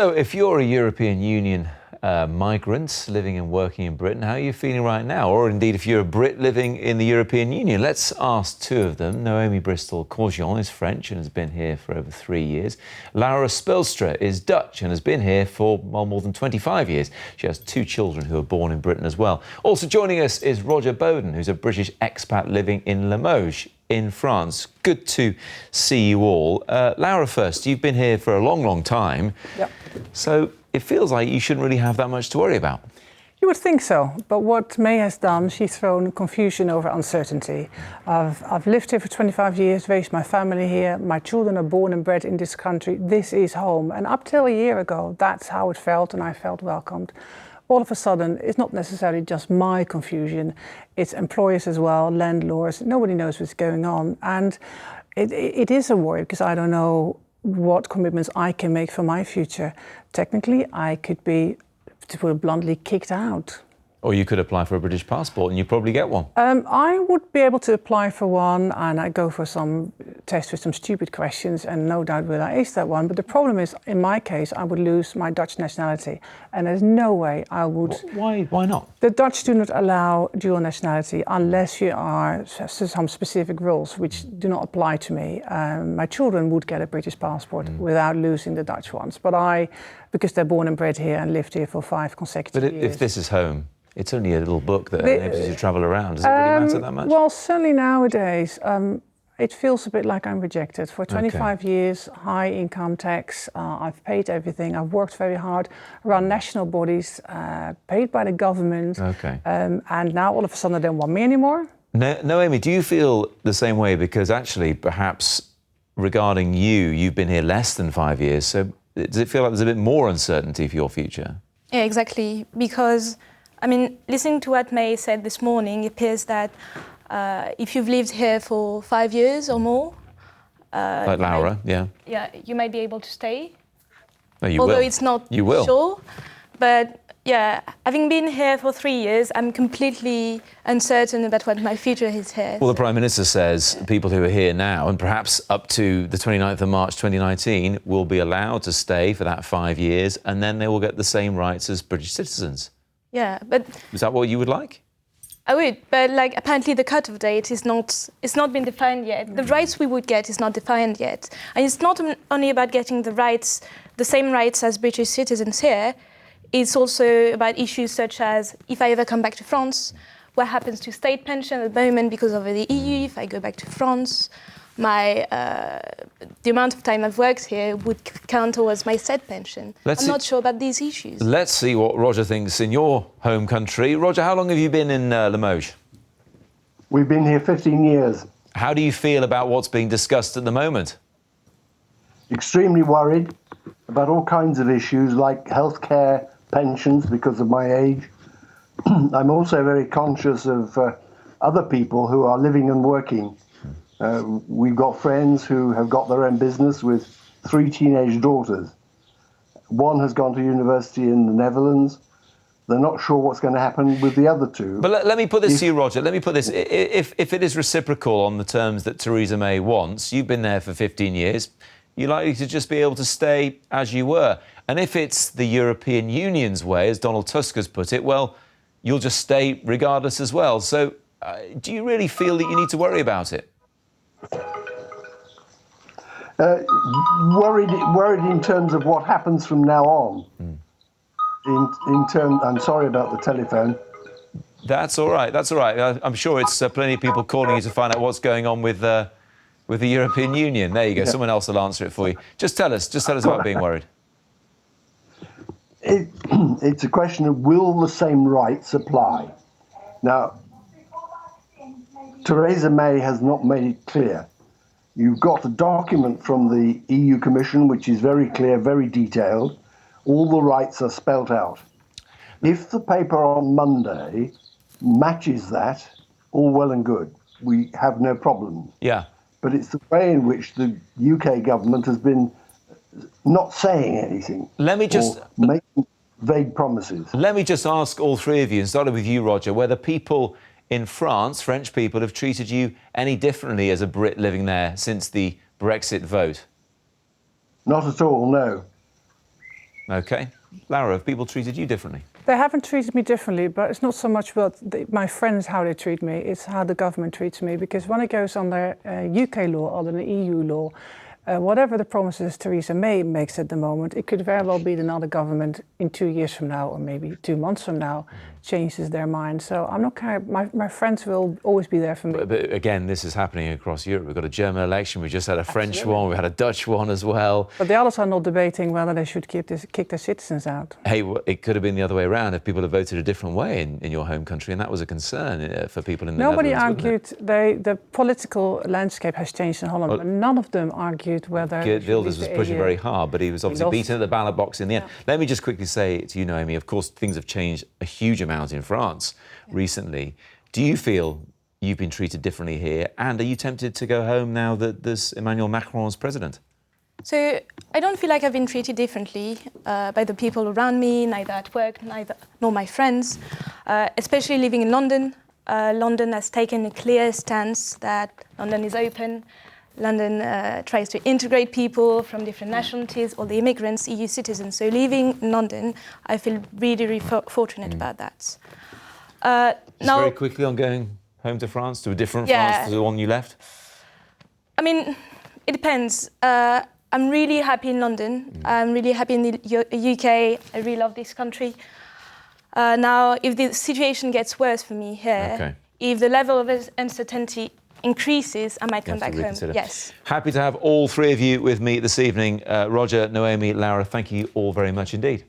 So if you're a European Union migrant living and working in Britain, how are you feeling right now? Or indeed, if you're a Brit living in the European Union, let's ask two of them. Naomi Bristol-Courgeon is French and has been here for over 3 years. Laura Spelstra is Dutch and has been here for more than 25 years. She has 2 children who are born in Britain as well. Also joining us is Roger Bowden, who's a British expat living in Limoges in France. Good to see you all. Laura first, you've been here for a long, long time. Yep. So it feels like you shouldn't really have that much to worry about. You would think so, but what May has done, she's thrown confusion over uncertainty. I've lived here for 25 years, raised my family here, my children are born and bred in this country, this is home. And up till a year ago, that's how it felt, and I felt welcomed. All of a sudden, it's not necessarily just my confusion, it's employers as well, landlords, nobody knows what's going on. And it is a worry, because I don't know what commitments I can make for my future. Technically, I could be, to put it bluntly, kicked out. Or you could apply for a British passport and you probably get one. I would be able to apply for one, and I go for some test with some stupid questions, and no doubt will I ace that one. But the problem is, in my case, I would lose my Dutch nationality, and there's no way I would. Why not? The Dutch do not allow dual nationality unless you are some specific rules which do not apply to me. My children would get a British passport without losing the Dutch ones, but because they're born and bred here and lived here for 5 consecutive years. But if this is home, it's only a little book that enables you to travel around. Does it really matter that much? Well, certainly nowadays, it feels a bit like I'm rejected. For 25 years, high income tax, I've paid everything, I've worked very hard, run national bodies, paid by the government, and now all of a sudden they don't want me anymore. Naomi, do you feel the same way? Because actually, perhaps regarding you, you've been here less than 5 years, so does it feel like there's a bit more uncertainty for your future? Yeah, exactly, because I mean, listening to what May said this morning, it appears that if you've lived here for 5 years or more... like Laura, yeah, you might be able to stay. No, you although will. It's not you will. sure. But yeah, having been here for 3 years, I'm completely uncertain about what my future is here. Well, the Prime Minister says people who are here now, and perhaps up to the 29th of March 2019, will be allowed to stay for that 5 years, and then they will get the same rights as British citizens. Yeah, but... Is that what you would like? I would, but like apparently the cut-off date is not been defined yet. The rights we would get is not defined yet. And it's not only about getting the same rights as British citizens here, it's also about issues such as if I ever come back to France, what happens to state pension at the moment because of the EU, if I go back to France, the amount of time I've worked here would count towards my state pension. I'm not sure about these issues. Let's see what Roger thinks in your home country. Roger, how long have you been in Limoges? We've been here 15 years. How do you feel about what's being discussed at the moment? Extremely worried about all kinds of issues like healthcare, pensions because of my age. I'm also very conscious of other people who are living and working. We've got friends who have got their own business with 3 teenage daughters. One has gone to university in the Netherlands. They're not sure what's going to happen with the other 2. But let me put this to you, Roger. Let me put this. If it is reciprocal on the terms that Theresa May wants, you've been there for 15 years, you're likely to just be able to stay as you were. And if it's the European Union's way, as Donald Tusk has put it, well, you'll just stay regardless as well. So do you really feel that you need to worry about it? Worried in terms of what happens from now on. I'm sorry about the telephone. That's all right. That's all right. I'm sure it's plenty of people calling you to find out what's going on with the European Union. There you go. Yeah. Someone else will answer it for you. Just tell us about being worried. It's a question of will the same rights apply? Now, Theresa May has not made it clear. You've got a document from the EU Commission which is very clear, very detailed. All the rights are spelt out. If the paper on Monday matches that, all well and good. We have no problem. Yeah. But it's the way in which the UK government has been not saying anything. Let me just... making vague promises. Let me just ask all 3 of you, and starting with you, Roger, whether people in France, French people, have treated you any differently as a Brit living there since the Brexit vote? Not at all, no. OK. Laura, have people treated you differently? They haven't treated me differently, but it's not so much about my friends, how they treat me, it's how the government treats me. Because when it goes under UK law, under the EU law, whatever the promises Theresa May makes at the moment, it could very well be that another government in 2 years from now, or maybe 2 months from now, changes their mind. So I'm not kind of, my friends will always be there for me. But again, this is happening across Europe. We've got a German election, we just had a French one, we had a Dutch one as well. But the others are not debating whether they should kick their citizens out. Hey, it could have been the other way around if people had voted a different way in your home country, and that was a concern for people in the Nobody Netherlands. argued, the political landscape has changed in Holland, but none of them argued whether... Geert Wilders was pushing very hard, but he was obviously beaten at the ballot box in the end. Let me just quickly say to you, Noemi, of course, things have changed a huge amount in France recently. Do you feel you've been treated differently here? And are you tempted to go home now that there's Emmanuel Macron as president? So I don't feel like I've been treated differently by the people around me, neither at work, nor my friends, especially living in London. London has taken a clear stance that London is open. London tries to integrate people from different nationalities, all the immigrants, EU citizens. So living in London, I feel really, really fortunate about that. Just very quickly on going home to France, to a different France to the one you left? I mean, it depends. I'm really happy in London. I'm really happy in the UK. I really love this country. Now, if the situation gets worse for me here, if the level of uncertainty increases, I might come back home. Yes. Happy to have all three of you with me this evening. Roger, Noemi, Laura, thank you all very much indeed.